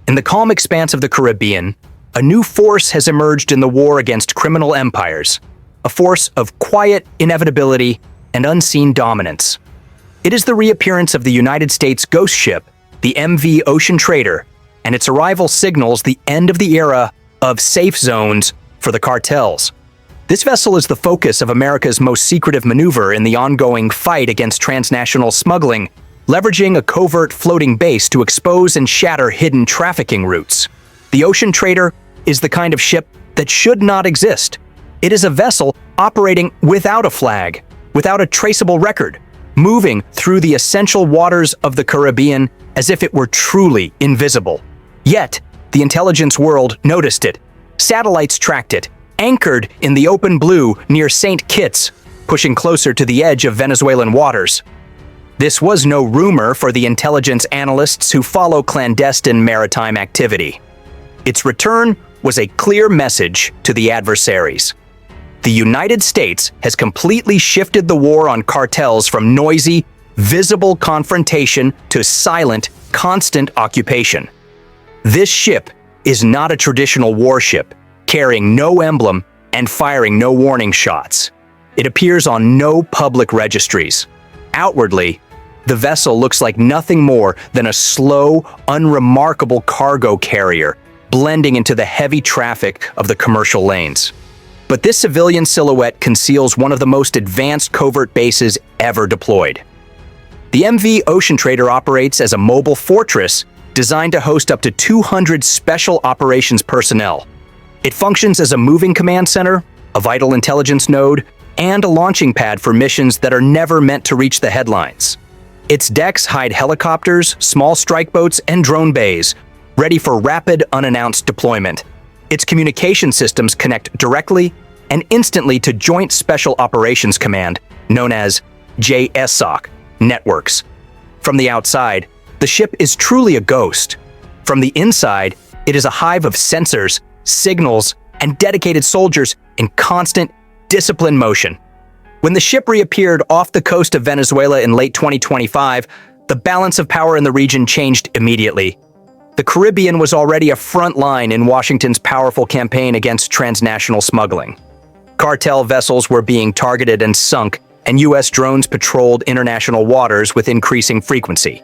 In the calm expanse of the Caribbean, a new force has emerged in the war against criminal empires, a force of quiet inevitability and unseen dominance. It is the reappearance of the United States ghost ship, the MV Ocean Trader, and its arrival signals the end of the era of safe zones for the cartels. This vessel is the focus of America's most secretive maneuver in the ongoing fight against transnational smuggling, leveraging a covert floating base to expose and shatter hidden trafficking routes. The Ocean Trader is the kind of ship that should not exist. It is a vessel operating without a flag, without a traceable record, moving through the essential waters of the Caribbean as if it were truly invisible. Yet, the intelligence world noticed it. Satellites tracked it, anchored in the open blue near St. Kitts, pushing closer to the edge of Venezuelan waters. This was no rumor for the intelligence analysts who follow clandestine maritime activity. Its return was a clear message to the adversaries. The United States has completely shifted the war on cartels from noisy, visible confrontation to silent, constant occupation. This ship is not a traditional warship, carrying no emblem and firing no warning shots. It appears on no public registries. Outwardly, the vessel looks like nothing more than a slow, unremarkable cargo carrier, blending into the heavy traffic of the commercial lanes. But this civilian silhouette conceals one of the most advanced covert bases ever deployed. The MV Ocean Trader operates as a mobile fortress designed to host up to 200 special operations personnel. It functions as a moving command center, a vital intelligence node, and a launching pad for missions that are never meant to reach the headlines. Its decks hide helicopters, small strike boats, and drone bays, ready for rapid, unannounced deployment. Its communication systems connect directly and instantly to Joint Special Operations Command, known as JSOC, networks. From the outside, the ship is truly a ghost. From the inside, it is a hive of sensors, signals, and dedicated soldiers in constant, disciplined motion. When the ship reappeared off the coast of Venezuela in late 2025, the balance of power in the region changed immediately. The Caribbean was already a front line in Washington's powerful campaign against transnational smuggling. Cartel vessels were being targeted and sunk, and U.S. drones patrolled international waters with increasing frequency.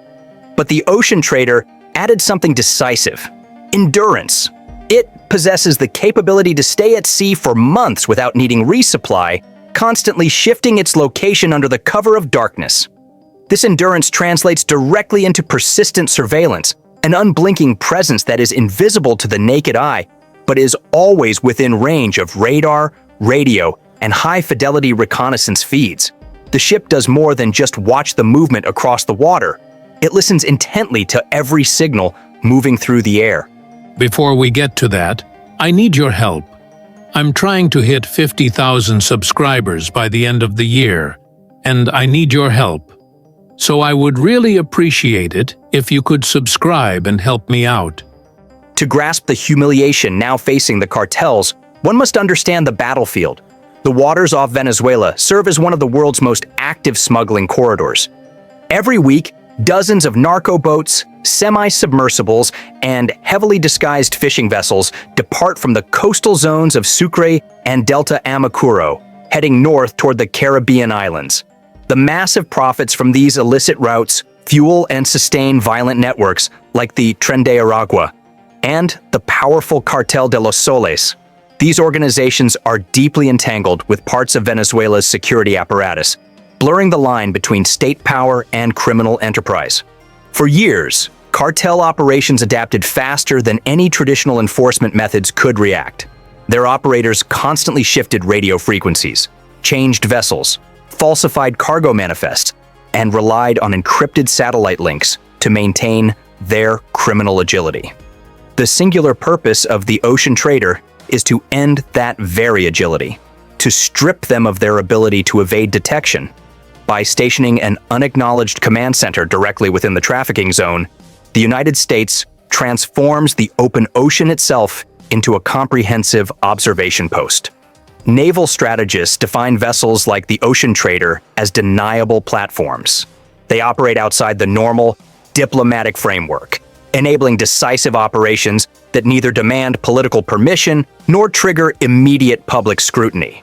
But the Ocean Trader added something decisive: endurance. It possesses the capability to stay at sea for months without needing resupply, constantly shifting its location under the cover of darkness. This endurance translates directly into persistent surveillance, an unblinking presence that is invisible to the naked eye, but is always within range of radar, radio, and high-fidelity reconnaissance feeds. The ship does more than just watch the movement across the water. It listens intently to every signal moving through the air. Before we get to that, I need your help. I'm trying to hit 50,000 subscribers by the end of the year, and I need your help. So I would really appreciate it if you could subscribe and help me out. To grasp the humiliation now facing the cartels, one must understand the battlefield. The waters off Venezuela serve as one of the world's most active smuggling corridors. Every week, dozens of narco boats, semi-submersibles, and heavily disguised fishing vessels depart from the coastal zones of Sucre and Delta Amacuro, heading north toward the Caribbean islands. The massive profits from these illicit routes fuel and sustain violent networks like the Tren de Aragua and the powerful Cartel de los Soles. These organizations are deeply entangled with parts of Venezuela's security apparatus, blurring the line between state power and criminal enterprise. For years, cartel operations adapted faster than any traditional enforcement methods could react. Their operators constantly shifted radio frequencies, changed vessels, falsified cargo manifests, and relied on encrypted satellite links to maintain their criminal agility. The singular purpose of the Ocean Trader is to end that very agility, to strip them of their ability to evade detection. By stationing an unacknowledged command center directly within the trafficking zone, the United States transforms the open ocean itself into a comprehensive observation post. Naval strategists define vessels like the Ocean Trader as deniable platforms. They operate outside the normal, diplomatic framework, enabling decisive operations that neither demand political permission nor trigger immediate public scrutiny.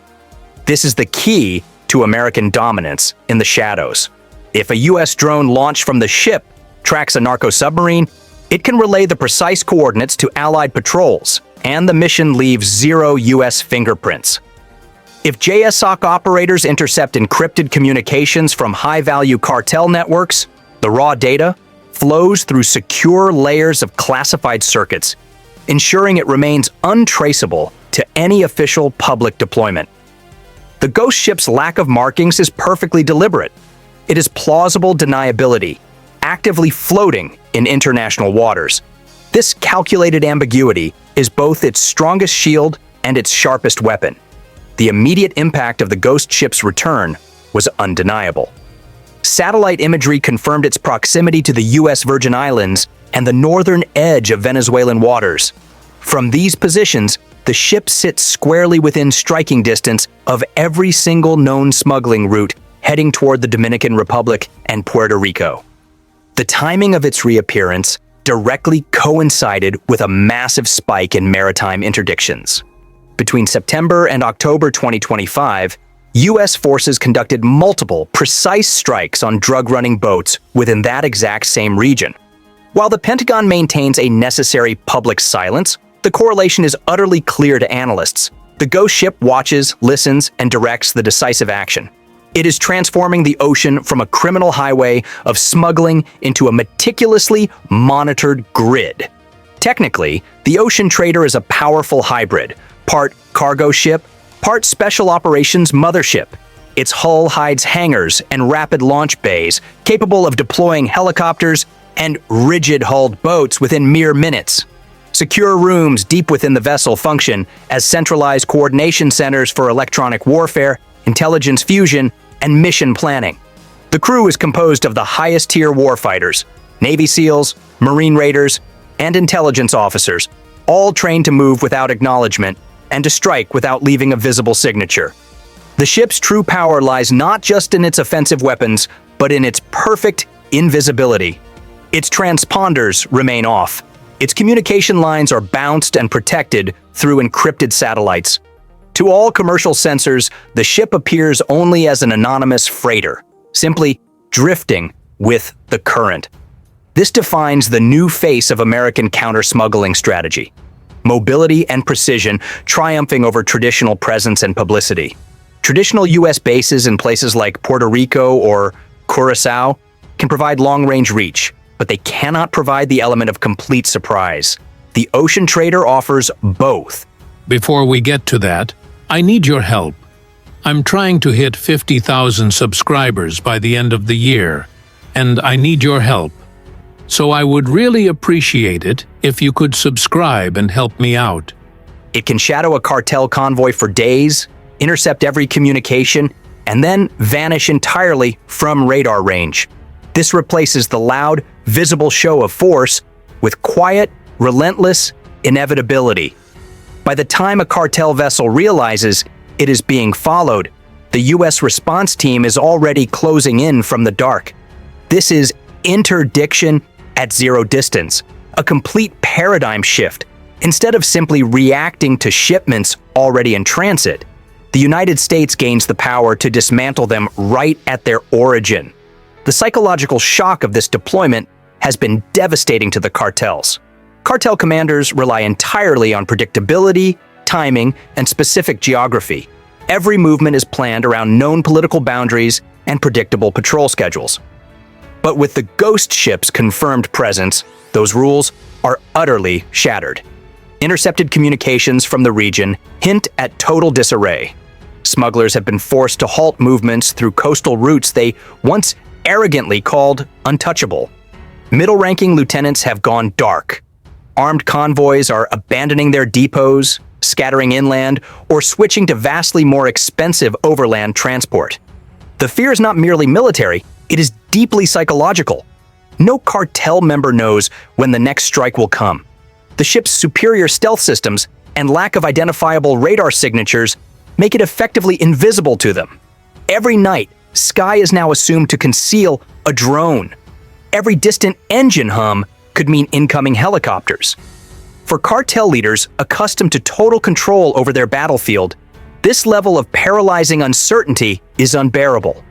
This is the key to American dominance in the shadows. If a U.S. drone launched from the ship tracks a narco submarine, it can relay the precise coordinates to Allied patrols, and the mission leaves 0 U.S. fingerprints. If JSOC operators intercept encrypted communications from high-value cartel networks, the raw data flows through secure layers of classified circuits, ensuring it remains untraceable to any official public deployment. The ghost ship's lack of markings is perfectly deliberate. It is plausible deniability, actively floating in international waters. This calculated ambiguity is both its strongest shield and its sharpest weapon. The immediate impact of the ghost ship's return was undeniable. Satellite imagery confirmed its proximity to the U.S. Virgin Islands and the northern edge of Venezuelan waters. From these positions, the ship sits squarely within striking distance of every single known smuggling route heading toward the Dominican Republic and Puerto Rico. The timing of its reappearance directly coincided with a massive spike in maritime interdictions. Between September and October 2025, U.S. forces conducted multiple, precise strikes on drug-running boats within that exact same region. While the Pentagon maintains a necessary public silence, the correlation is utterly clear to analysts. The ghost ship watches, listens, and directs the decisive action. It is transforming the ocean from a criminal highway of smuggling into a meticulously monitored grid. Technically, the ocean trader is a powerful hybrid, part cargo ship, part special operations mothership. Its hull hides hangars and rapid launch bays, capable of deploying helicopters and rigid-hulled boats within mere minutes. Secure rooms deep within the vessel function as centralized coordination centers for electronic warfare, intelligence fusion, and mission planning. The crew is composed of the highest-tier warfighters, Navy SEALs, Marine Raiders, and intelligence officers, all trained to move without acknowledgement and to strike without leaving a visible signature. The ship's true power lies not just in its offensive weapons, but in its perfect invisibility. Its transponders remain off. Its communication lines are bounced and protected through encrypted satellites. To all commercial sensors, the ship appears only as an anonymous freighter, simply drifting with the current. This defines the new face of American counter-smuggling strategy. Mobility and precision triumphing over traditional presence and publicity. Traditional U.S. bases in places like Puerto Rico or Curaçao can provide long-range reach, but they cannot provide the element of complete surprise. The ocean trader offers both. Before we get to that, I need your help. I'm trying to hit 50,000 subscribers by the end of the year, and I need your help. So I would really appreciate it if you could subscribe and help me out. It can shadow a cartel convoy for days, intercept every communication, and then vanish entirely from radar range. This replaces the loud, visible show of force with quiet, relentless inevitability. By the time a cartel vessel realizes it is being followed, the U.S. response team is already closing in from the dark. This is interdiction at zero distance, a complete paradigm shift. Instead of simply reacting to shipments already in transit, the United States gains the power to dismantle them right at their origin. The psychological shock of this deployment has been devastating to the cartels. Cartel commanders rely entirely on predictability, timing, and specific geography. Every movement is planned around known political boundaries and predictable patrol schedules. But with the ghost ship's confirmed presence, those rules are utterly shattered. Intercepted communications from the region hint at total disarray. Smugglers have been forced to halt movements through coastal routes they once arrogantly called untouchable. Middle-ranking lieutenants have gone dark. Armed convoys are abandoning their depots, scattering inland, or switching to vastly more expensive overland transport. The fear is not merely military, it is deeply psychological. No cartel member knows when the next strike will come. The ship's superior stealth systems and lack of identifiable radar signatures make it effectively invisible to them. Every night, sky is now assumed to conceal a drone. Every distant engine hum could mean incoming helicopters. For cartel leaders accustomed to total control over their battlefield, this level of paralyzing uncertainty is unbearable.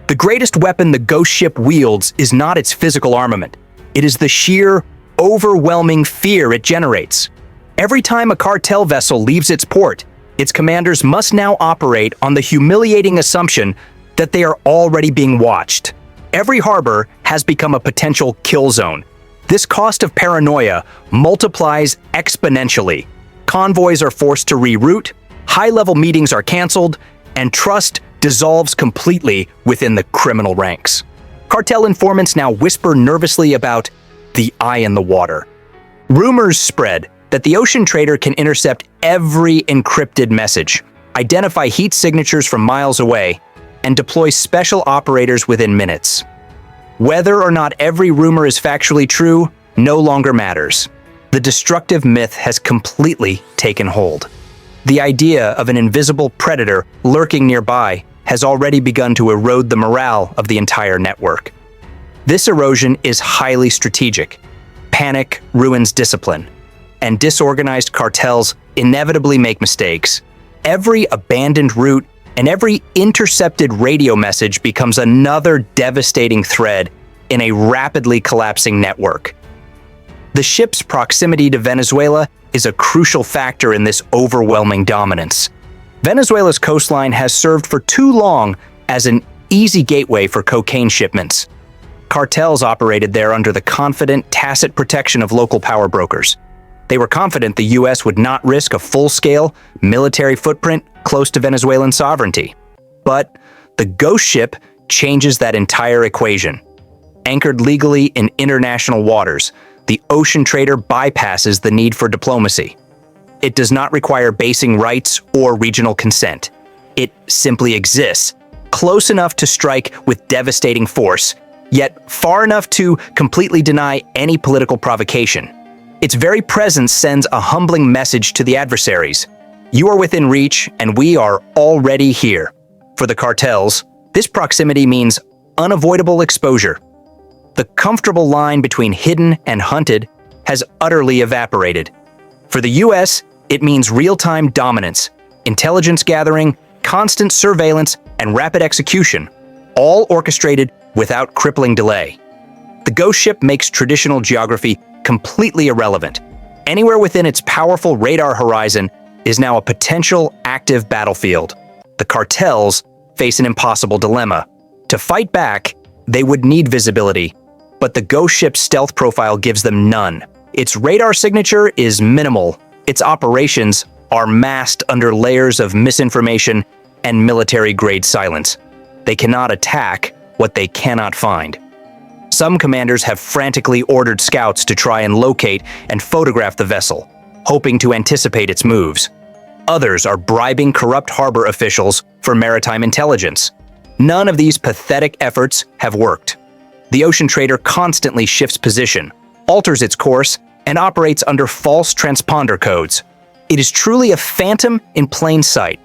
The greatest weapon the ghost ship wields is not its physical armament. It is the sheer, overwhelming fear it generates. Every time a cartel vessel leaves its port, its commanders must now operate on the humiliating assumption that they are already being watched. Every harbor has become a potential kill zone. This cost of paranoia multiplies exponentially. Convoys are forced to reroute, high-level meetings are canceled, and trust dissolves completely within the criminal ranks. Cartel informants now whisper nervously about the eye in the water. Rumors spread that the ocean trader can intercept every encrypted message, identify heat signatures from miles away, and deploy special operators within minutes. Whether or not every rumor is factually true no longer matters. The destructive myth has completely taken hold. The idea of an invisible predator lurking nearby has already begun to erode the morale of the entire network. This erosion is highly strategic. Panic ruins discipline, and disorganized cartels inevitably make mistakes. Every abandoned route and every intercepted radio message becomes another devastating thread in a rapidly collapsing network. The ship's proximity to Venezuela is a crucial factor in this overwhelming dominance. Venezuela's coastline has served for too long as an easy gateway for cocaine shipments. Cartels operated there under the confident, tacit protection of local power brokers. They were confident the U.S. would not risk a full-scale military footprint close to Venezuelan sovereignty. But the ghost ship changes that entire equation. Anchored legally in international waters, the ocean trader bypasses the need for diplomacy. It does not require basing rights or regional consent. It simply exists, close enough to strike with devastating force, yet far enough to completely deny any political provocation. Its very presence sends a humbling message to the adversaries. You are within reach, and we are already here. For the cartels, this proximity means unavoidable exposure. The comfortable line between hidden and hunted has utterly evaporated. For the U.S., it means real-time dominance, intelligence gathering, constant surveillance, and rapid execution, all orchestrated without crippling delay. The ghost ship makes traditional geography completely irrelevant. Anywhere within its powerful radar horizon is now a potential active battlefield. The cartels face an impossible dilemma. To fight back, they would need visibility, but the ghost ship's stealth profile gives them none. Its radar signature is minimal. Its operations are masked under layers of misinformation and military-grade silence. They cannot attack what they cannot find. Some commanders have frantically ordered scouts to try and locate and photograph the vessel, hoping to anticipate its moves. Others are bribing corrupt harbor officials for maritime intelligence. None of these pathetic efforts have worked. The ocean trader constantly shifts position, alters its course, and operates under false transponder codes. It is truly a phantom in plain sight,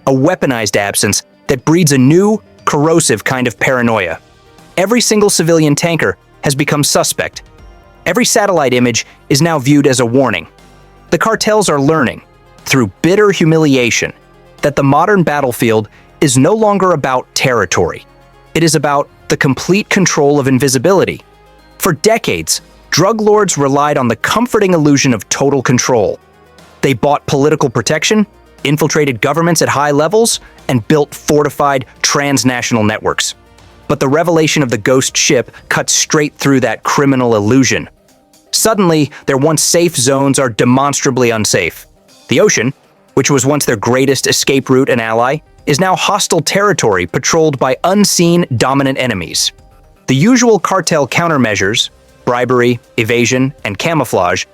a weaponized absence that breeds a new, corrosive kind of paranoia. Every single civilian tanker has become suspect. Every satellite image is now viewed as a warning. The cartels are learning, through bitter humiliation, that the modern battlefield is no longer about territory. It is about the complete control of invisibility. For decades, drug lords relied on the comforting illusion of total control. They bought political protection, infiltrated governments at high levels, and built fortified transnational networks. But the revelation of the ghost ship cuts straight through that criminal illusion. Suddenly, their once safe zones are demonstrably unsafe. The ocean, which was once their greatest escape route and ally, is now hostile territory patrolled by unseen dominant enemies. The usual cartel countermeasures, bribery, evasion, and camouflage,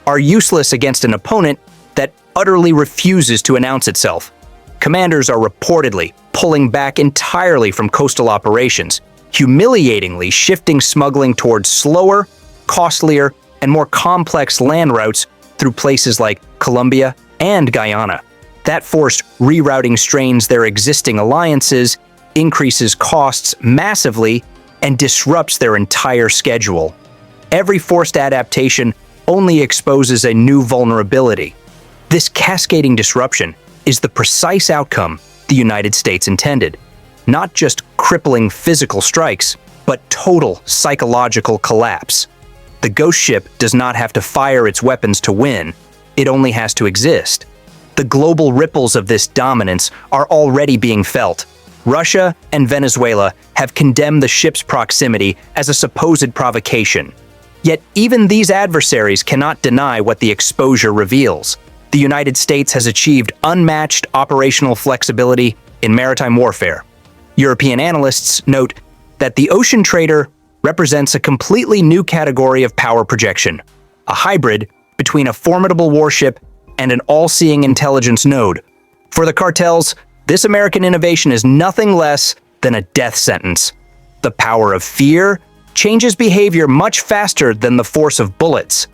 are useless against an opponent that utterly refuses to announce itself. Commanders are reportedly pulling back entirely from coastal operations, humiliatingly shifting smuggling towards slower, costlier, and more complex land routes through places like Colombia and Guyana. That forced rerouting strains their existing alliances, increases costs massively, and disrupts their entire schedule. Every forced adaptation only exposes a new vulnerability. This cascading disruption is the precise outcome the United States intended. Not just crippling physical strikes, but total psychological collapse. The ghost ship does not have to fire its weapons to win, it only has to exist. The global ripples of this dominance are already being felt. Russia and Venezuela have condemned the ship's proximity as a supposed provocation. Yet even these adversaries cannot deny what the exposure reveals. The United States has achieved unmatched operational flexibility in maritime warfare. European analysts note that the ocean trader represents a completely new category of power projection, a hybrid between a formidable warship and an all-seeing intelligence node. For the cartels, this American innovation is nothing less than a death sentence. The power of fear changes behavior much faster than the force of bullets.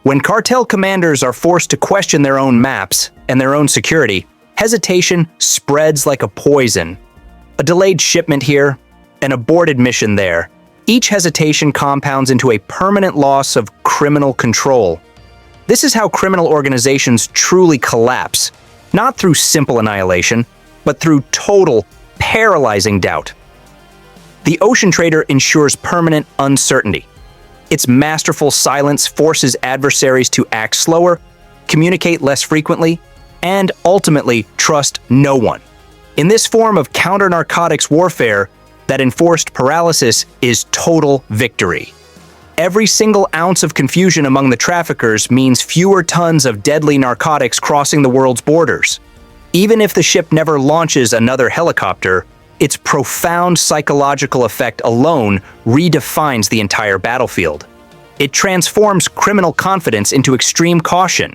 When cartel commanders are forced to question their own maps and their own security, hesitation spreads like a poison. A delayed shipment here, an aborted mission there. Each hesitation compounds into a permanent loss of criminal control. This is how criminal organizations truly collapse, not through simple annihilation, but through total, paralyzing doubt. The ocean trader ensures permanent uncertainty. Its masterful silence forces adversaries to act slower, communicate less frequently, and ultimately trust no one. In this form of counter-narcotics warfare, that enforced paralysis is total victory. Every single ounce of confusion among the traffickers means fewer tons of deadly narcotics crossing the world's borders. Even if the ship never launches another helicopter, its profound psychological effect alone redefines the entire battlefield. It transforms criminal confidence into extreme caution,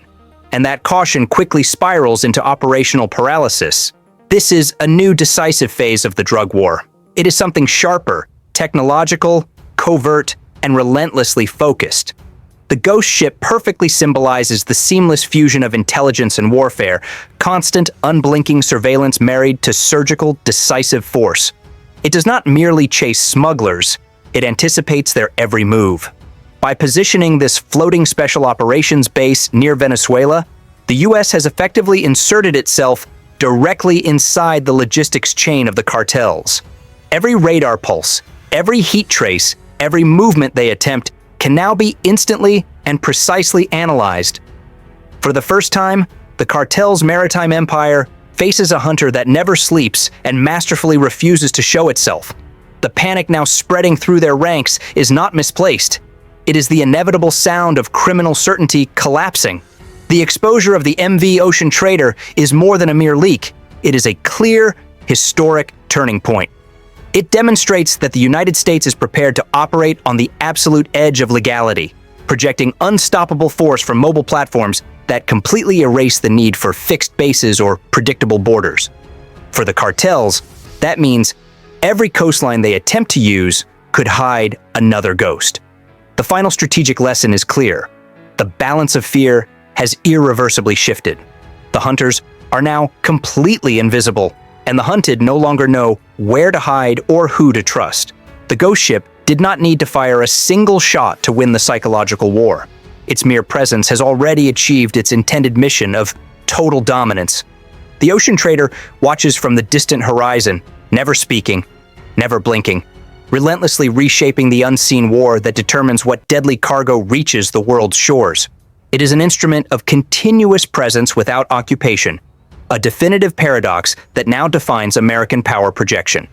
and that caution quickly spirals into operational paralysis. This is a new decisive phase of the drug war. It is something sharper, technological, covert, and relentlessly focused. The ghost ship perfectly symbolizes the seamless fusion of intelligence and warfare, constant, unblinking surveillance married to surgical, decisive force. It does not merely chase smugglers, it anticipates their every move. By positioning this floating special operations base near Venezuela, the U.S. has effectively inserted itself directly inside the logistics chain of the cartels. Every radar pulse, every heat trace, every movement they attempt can now be instantly and precisely analyzed. For the first time, the cartel's maritime empire faces a hunter that never sleeps and masterfully refuses to show itself. The panic now spreading through their ranks is not misplaced. It is the inevitable sound of criminal certainty collapsing. The exposure of the MV Ocean Trader is more than a mere leak. It is a clear, historic turning point. It demonstrates that the United States is prepared to operate on the absolute edge of legality, projecting unstoppable force from mobile platforms that completely erase the need for fixed bases or predictable borders. For the cartels, that means every coastline they attempt to use could hide another ghost. The final strategic lesson is clear. The balance of fear has irreversibly shifted. The hunters are now completely invisible, and the hunted no longer know where to hide or who to trust. The ghost ship did not need to fire a single shot to win the psychological war. Its mere presence has already achieved its intended mission of total dominance. The ocean trader watches from the distant horizon, never speaking, never blinking, relentlessly reshaping the unseen war that determines what deadly cargo reaches the world's shores. It is an instrument of continuous presence without occupation, a definitive paradox that now defines American power projection.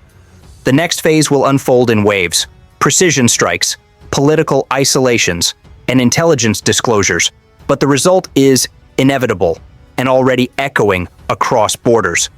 The next phase will unfold in waves: precision strikes, political isolations, and intelligence disclosures, but the result is inevitable and already echoing across borders.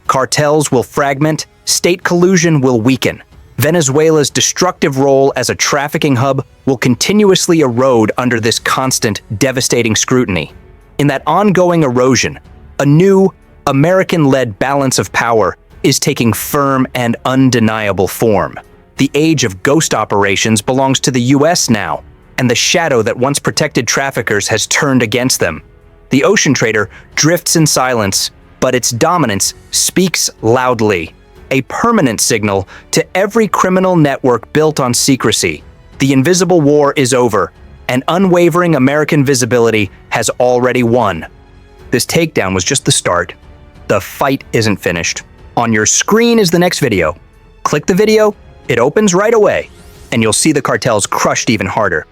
Cartels will fragment, state collusion will weaken. Venezuela's destructive role as a trafficking hub will continuously erode under this constant, devastating scrutiny. In that ongoing erosion, a new, American-led balance of power is taking firm and undeniable form. The age of ghost operations belongs to the U.S. now, and the shadow that once protected traffickers has turned against them. The ocean trader drifts in silence, but its dominance speaks loudly, a permanent signal to every criminal network built on secrecy. The invisible war is over, and unwavering American visibility has already won. This takedown was just the start. The fight isn't finished. On your screen is the next video. Click the video, it opens right away, and you'll see the cartels crushed even harder.